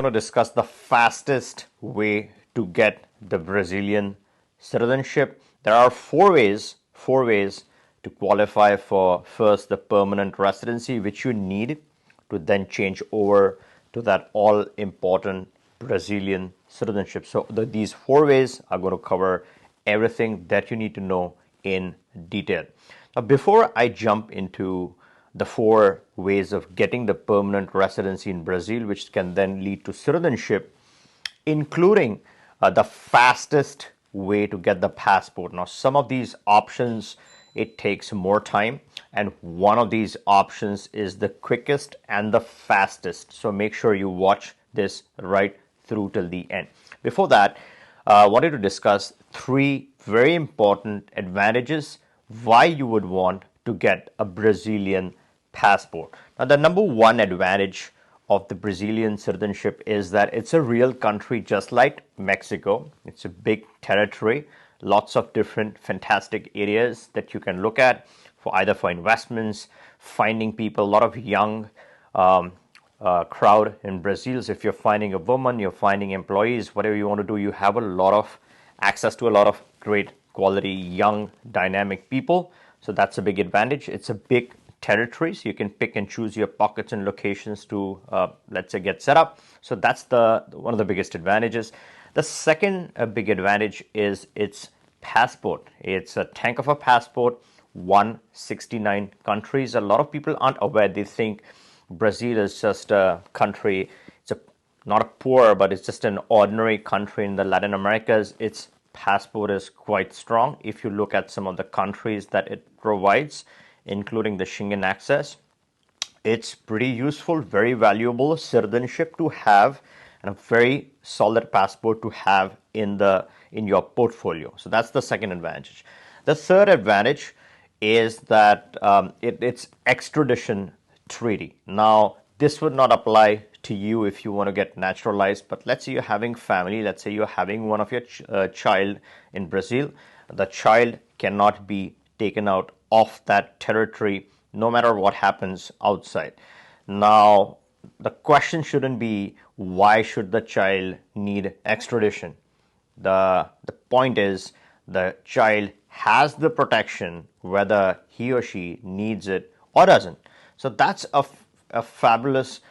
going to discuss the fastest way to get the Brazilian citizenship. There are four ways to qualify for first the permanent residency, which you need to then change over to that all important Brazilian citizenship. So these four ways are going to cover everything that you need to know in detail. Now, before I jump into the four ways of getting the permanent residency in Brazil, which can then lead to citizenship, including the fastest way to get the passport. Now, some of these options, it takes more time, and one of these options is the quickest and the fastest. So make sure you watch this right through till the end. Before that, I wanted to discuss three very important advantages why you would want to get a Brazilian passport. Now, the number one advantage of the Brazilian citizenship is that it's a real country just like Mexico. It's a big territory, lots of different fantastic areas that you can look at for either for investments, finding people, a lot of young crowd in Brazil. So if you're finding a woman, you're finding employees, whatever you want to do, you have a lot of access to a lot of great quality, young, dynamic people. So that's a big advantage. It's a big territory, so you can pick and choose your pockets and locations to, let's say, get set up. So that's one of the biggest advantages. The second big advantage is its passport. It's a tank of a passport, 169 countries. A lot of people aren't aware. They think Brazil is just a country. It's not a poor, but it's just an ordinary country in the Latin Americas. Its passport is quite strong. If you look at some of the countries that it provides, including the Schengen access, it's pretty useful, very valuable citizenship to have, and a very solid passport to have in your portfolio. So that's the second advantage. The third advantage is that it's extradition treaty. Now, this would not apply to you if you want to get naturalized, but let's say you're having family, let's say you're having one of your child in Brazil. The child cannot be taken out of that territory no matter what happens outside. Now, the question shouldn't be why should the child need extradition. The point is the child has the protection whether he or she needs it or doesn't. So that's a fabulous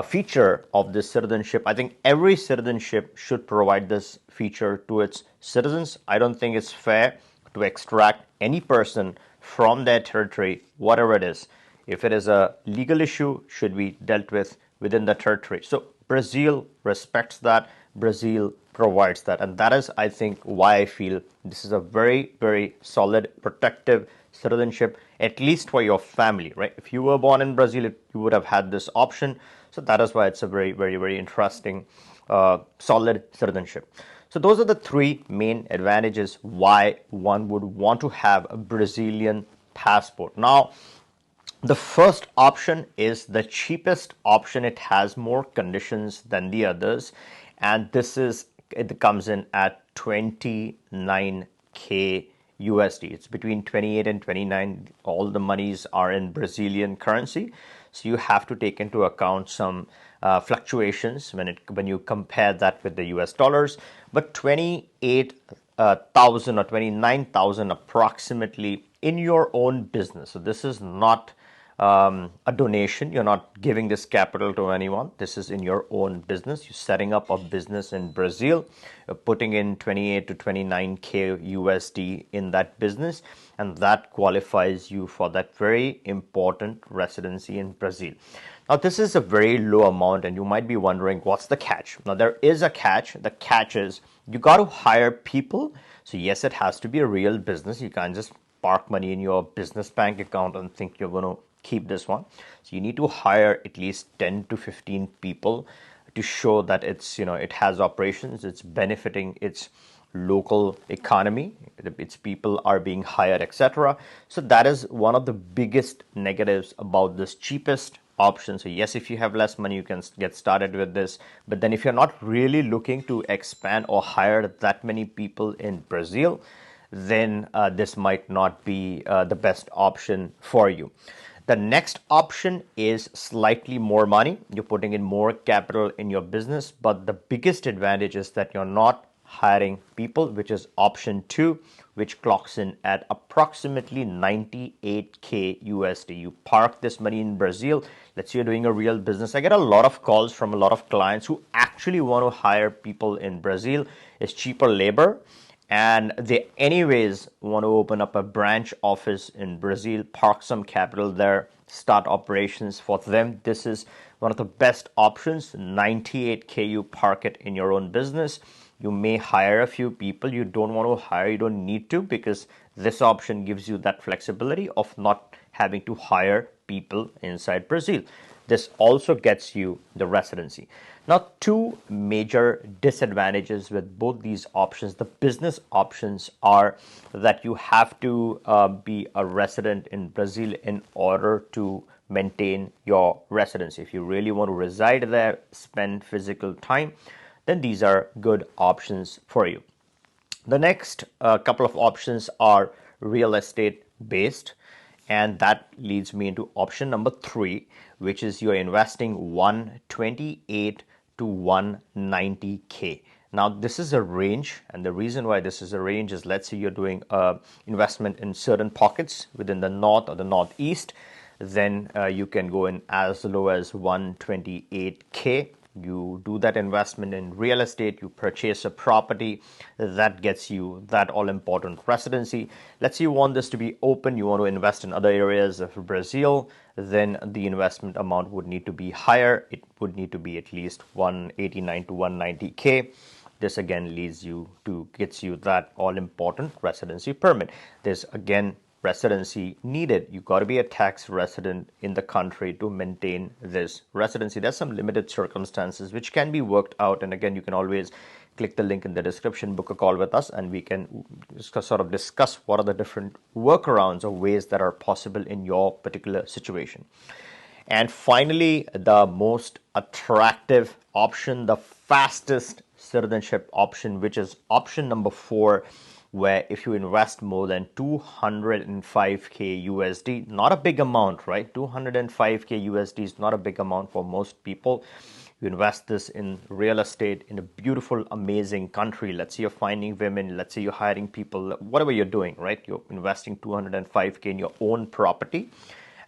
feature of this citizenship. I think every citizenship should provide this feature to its citizens. I don't think it's fair to extract any person from their territory, whatever it is. If it is a legal issue, should be dealt with within the territory. So Brazil respects that. Brazil provides that. And that is, I think, why I feel this is a very, very solid, protective citizenship, at least for your family, right? If you were born in Brazil, you would have had this option. So that is why it's a very, very, very interesting, solid citizenship. So those are the three main advantages why one would want to have a Brazilian passport. Now, the first option is the cheapest option. It has more conditions than the others, and it comes in at 29K USD. It's between 28 and 29. All the monies are in Brazilian currency, so you have to take into account some fluctuations when you compare that with the US dollars. But 28,000 or 29,000 approximately in your own business. So this is not a donation. You're not giving this capital to anyone. This is in your own business. You're setting up a business in Brazil, you're putting in 28 to 29K USD in that business, and that qualifies you for that very important residency in Brazil. Now, this is a very low amount, and you might be wondering, what's the catch? Now, there is a catch. The catch is you got to hire people. So yes, it has to be a real business. You can't just park money in your business bank account and think you're going to keep this one. So you need to hire at least 10 to 15 people to show that it has operations, it's benefiting its local economy, its people are being hired, etc. So that is one of the biggest negatives about this cheapest option. So yes, if you have less money, you can get started with this. But then if you're not really looking to expand or hire that many people in Brazil, then this might not be the best option for you. The next option is slightly more money. You're putting in more capital in your business, but the biggest advantage is that you're not hiring people, which is option 2, which clocks in at approximately 98K USD. You park this money in Brazil. Let's say you're doing a real business. I get a lot of calls from a lot of clients who actually want to hire people in Brazil. It's cheaper labor, and they anyways want to open up a branch office in Brazil, park some capital there, start operations. For them, this is one of the best options. 98K, you park it in your own business. You may hire a few people. You don't want to hire, you don't need to, because this option gives you that flexibility of not having to hire people inside Brazil. This also gets you the residency. Now, two major disadvantages with both these options. The business options are that you have to be a resident in Brazil in order to maintain your residency. If you really want to reside there, spend physical time, then these are good options for you. The next couple of options are real estate based, and that leads me into option number 3, which is you're investing 128 to 190K. Now, this is a range, and the reason why this is a range is, let's say you're doing investment in certain pockets within the north or the northeast, then you can go in as low as 128K. You do that investment in real estate, you purchase a property, that gets you that all-important residency. Let's say you want this to be open, you want to invest in other areas of Brazil, then the investment amount would need to be higher. It would need to be at least 189 to 190K. This again gets you that all-important residency permit. There's again residency needed. You got to be a tax resident in the country to maintain this residency. There's some limited circumstances which can be worked out, and again, you can always click the link in the description, book a call with us, and we can sort of discuss what are the different workarounds or ways that are possible in your particular situation. And finally, the most attractive option, the fastest citizenship option, which is option number 4, where if you invest more than 205K USD, not a big amount, right? 205K USD is not a big amount for most people. You invest this in real estate in a beautiful, amazing country. Let's say you're finding women, let's say you're hiring people, whatever you're doing, right? You're investing 205K in your own property.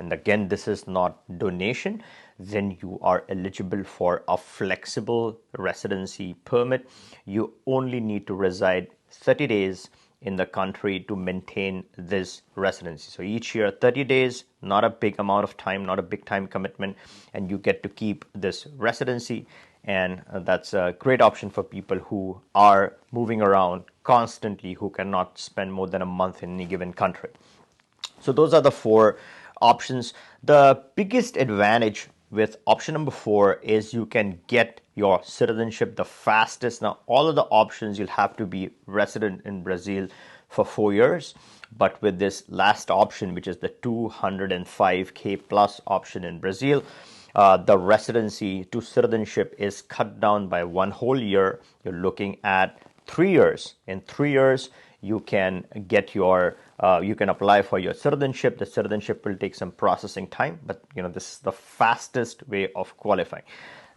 And again, this is not donation. Then you are eligible for a flexible residency permit. You only need to reside 30 days in the country to maintain this residency. So each year, 30 days, not a big amount of time, not a big time commitment, and you get to keep this residency. And that's a great option for people who are moving around constantly, who cannot spend more than a month in any given country. So those are the 4 options. The biggest advantage with option number 4 is you can get your citizenship the fastest. Now, all of the options, you'll have to be resident in Brazil for 4 years. But with this last option, which is the 205K plus option in Brazil, the residency to citizenship is cut down by 1 whole year. You're looking at 3 years. In 3 years, you can get your you can apply for your citizenship. The citizenship will take some processing time, but this is the fastest way of qualifying.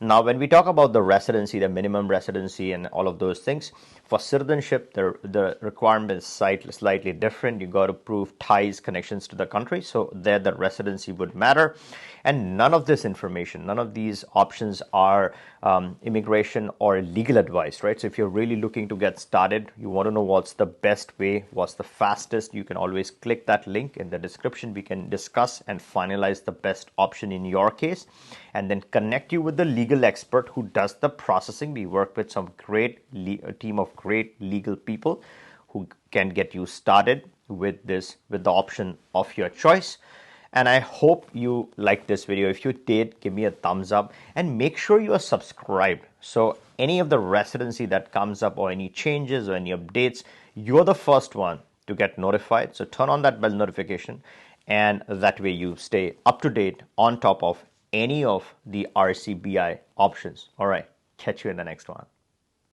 Now, when we talk about the residency, the minimum residency and all of those things, for citizenship, the requirement is slightly different. You got to prove ties, connections to the country. So there the residency would matter. And none of this information, none of these options are immigration or legal advice, right? So if you're really looking to get started, you want to know what's the best way, what's the fastest, you can always click that link in the description. We can discuss and finalize the best option in your case, and then connect you with the legal expert who does the processing. We work with some a team of great legal people who can get you started with the option of your choice. And I hope you liked this video. If you did, give me a thumbs up and make sure you are subscribed. So any of the residency that comes up or any changes or any updates, you're the first one to get notified. So turn on that bell notification, and that way you stay up to date on top of any of the RCBI options. All right, catch you in the next one.